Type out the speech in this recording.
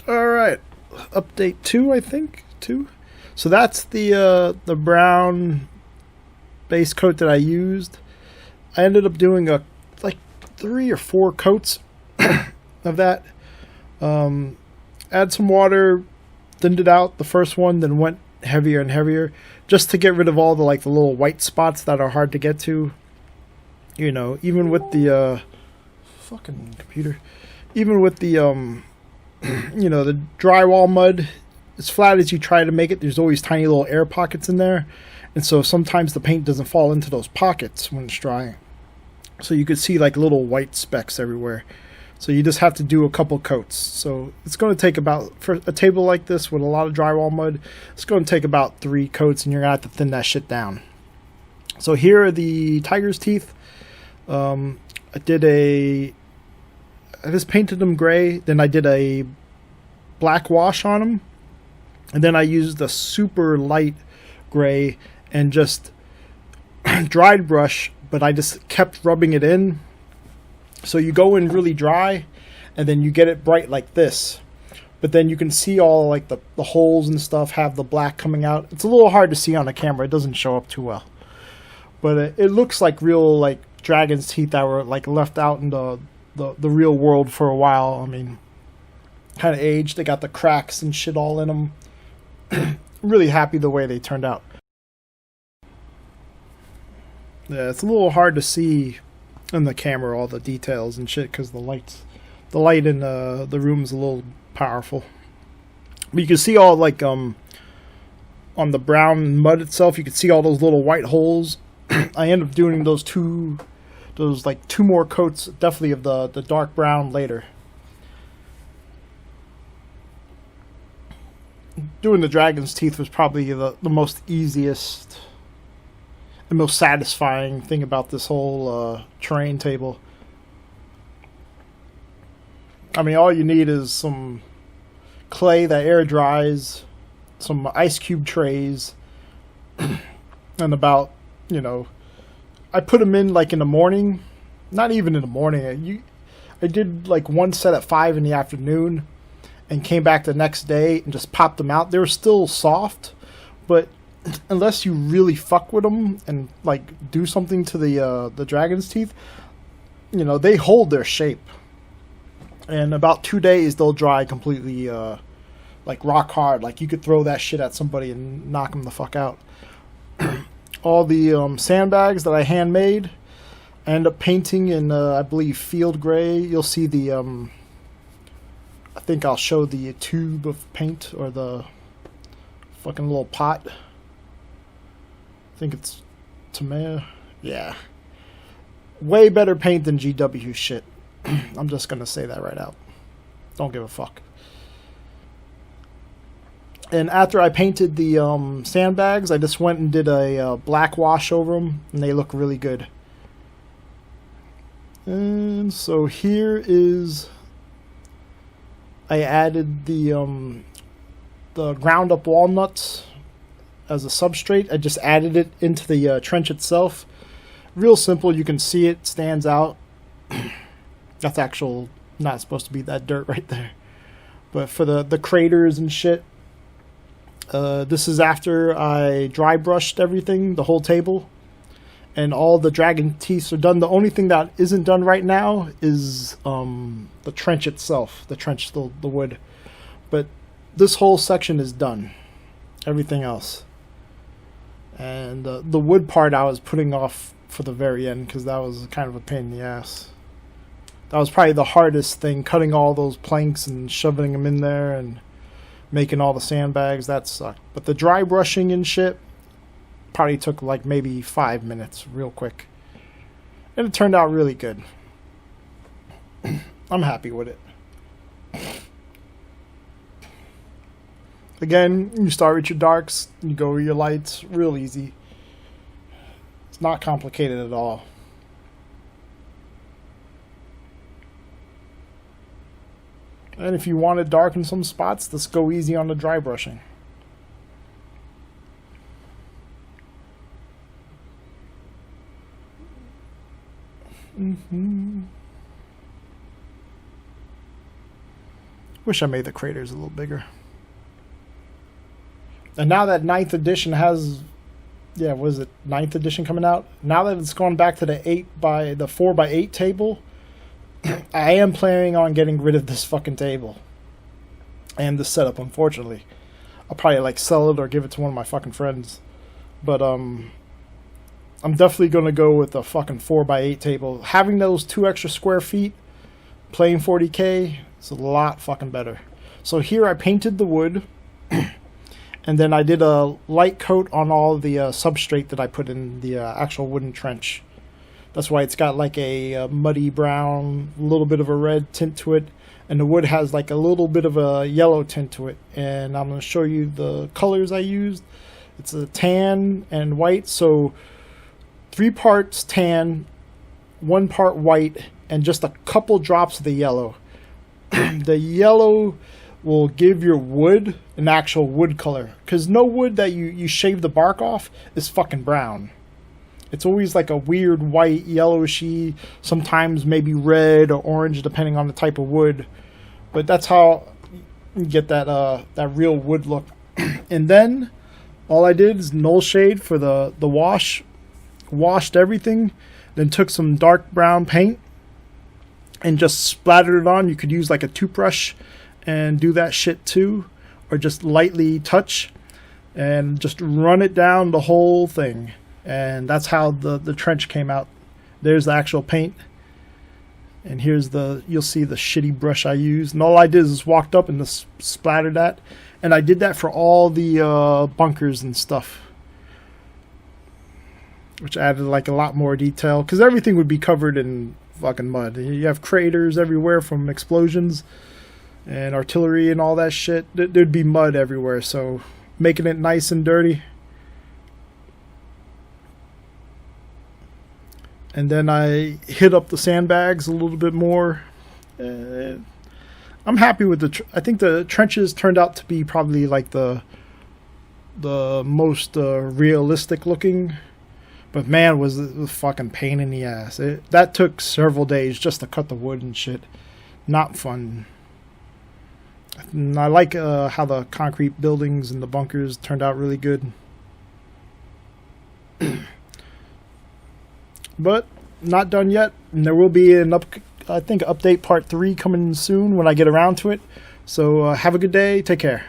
All right, update 2, I think 2. So that's the brown base coat that I used. I ended up doing like 3 or 4 coats of that. Add some water, thinned it out the first one, then went heavier and heavier, just to get rid of all the the little white spots that are hard to get to. You know, even with the fucking computer, even with the the drywall mud, as flat as you try to make it, there's always tiny little air pockets in there, and so sometimes the paint doesn't fall into those pockets when it's drying. So you could see like little white specks everywhere. So you just have to do a couple coats. So it's going to take about, for a table like this with a lot of drywall mud, it's going to take about 3 coats, and you're going to have to thin that shit down. So here are the tiger's teeth. I just painted them gray, then I did a black wash on them, and then I used a super light gray and just dried brush, but I just kept rubbing it in. So you go in really dry, and then you get it bright like this. But then you can see all like the holes and stuff have the black coming out. It's a little hard to see on the camera. It doesn't show up too well. But it looks like real like dragon's teeth that were like left out in the real world for a while. I mean, kind of aged. They got the cracks and shit all in them. I'm really happy the way they turned out. Yeah, it's a little hard to see in the camera all the details and shit because the light in the room's a little powerful. But you can see all like on the brown mud itself, you can see all those little white holes. I end up doing those 2 more coats, definitely of the dark brown later. Doing the dragon's teeth was probably the most easiest and most satisfying thing about this whole terrain table. I mean, all you need is some clay that air dries, some ice cube trays, and about, I put them in like in the morning. Not even in the morning. I did like one set at 5 in the afternoon and came back the next day and just popped them out. They were still soft, but unless you really fuck with them and like do something to the dragon's teeth, they hold their shape. And about 2 days they'll dry completely, like rock hard. Like you could throw that shit at somebody and knock them the fuck out. All the sandbags that I handmade, I end up painting in I believe field gray. You'll see the I think I'll show the tube of paint or the fucking little pot. I think it's Tamiya. Yeah. Way better paint than GW shit. I'm just gonna say that right out. Don't give a fuck. And after I painted the sandbags, I just went and did a black wash over them, and they look really good. And so here is, I added the ground up walnuts as a substrate. I just added it into the trench itself. Real simple. You can see it stands out. That's not supposed to be that dirt right there. But for the craters and shit, this is after I dry brushed everything, the whole table, and all the dragon teeth are done. The only thing that isn't done right now is the trench itself, the wood. But this whole section is done. Everything else. And the wood part I was putting off for the very end because that was kind of a pain in the ass. That was probably the hardest thing, cutting all those planks and shoving them in there and making all the sandbags. That sucked. But the dry brushing and shit probably took like maybe 5 minutes, real quick. And it turned out really good. I'm happy with it. Again, you start with your darks, you go with your lights, real easy. It's not complicated at all. And if you want to darken some spots, just go easy on the dry brushing. Wish I made the craters a little bigger. And now that 9th edition has, yeah, what is it, 9th edition coming out? Now that it's gone back to the 4x8 table, I am planning on getting rid of this fucking table. And the setup, unfortunately. I'll probably like sell it or give it to one of my fucking friends. But I'm definitely going to go with a fucking 4x8 table. Having those 2 extra square feet, playing 40k, is a lot fucking better. So here I painted the wood. And then I did a light coat on all the substrate that I put in the actual wooden trench. That's why it's got like a muddy brown, a little bit of a red tint to it. And the wood has like a little bit of a yellow tint to it. And I'm going to show you the colors I used. It's a tan and white. So 3 parts tan, 1 part white, and just a couple drops of the yellow. The yellow will give your wood an actual wood color. Because no wood that you shave the bark off is fucking brown. It's always like a weird white, yellowishy, sometimes maybe red or orange depending on the type of wood. But that's how you get that real wood look. And then all I did is null shade for the wash. Washed everything. Then took some dark brown paint and just splattered it on. You could use like a toothbrush and do that shit too, or just lightly touch and just run it down the whole thing. And that's how the trench came out. There's the actual paint, and here's you'll see the shitty brush I used. And all I did is walked up and just splattered that, and I did that for all the bunkers and stuff, which added like a lot more detail, because everything would be covered in fucking mud. You have craters everywhere from explosions and artillery and all that shit. There'd be mud everywhere, so making it nice and dirty. And then I hit up the sandbags a little bit more. I'm happy with I think the trenches turned out to be probably like the most realistic looking. But man, was it a fucking pain in the ass. That took several days just to cut the wood and shit. Not fun. And I like how the concrete buildings and the bunkers turned out really good. But not done yet. And there will be I think update part 3 coming soon when I get around to it. So have a good day. Take care.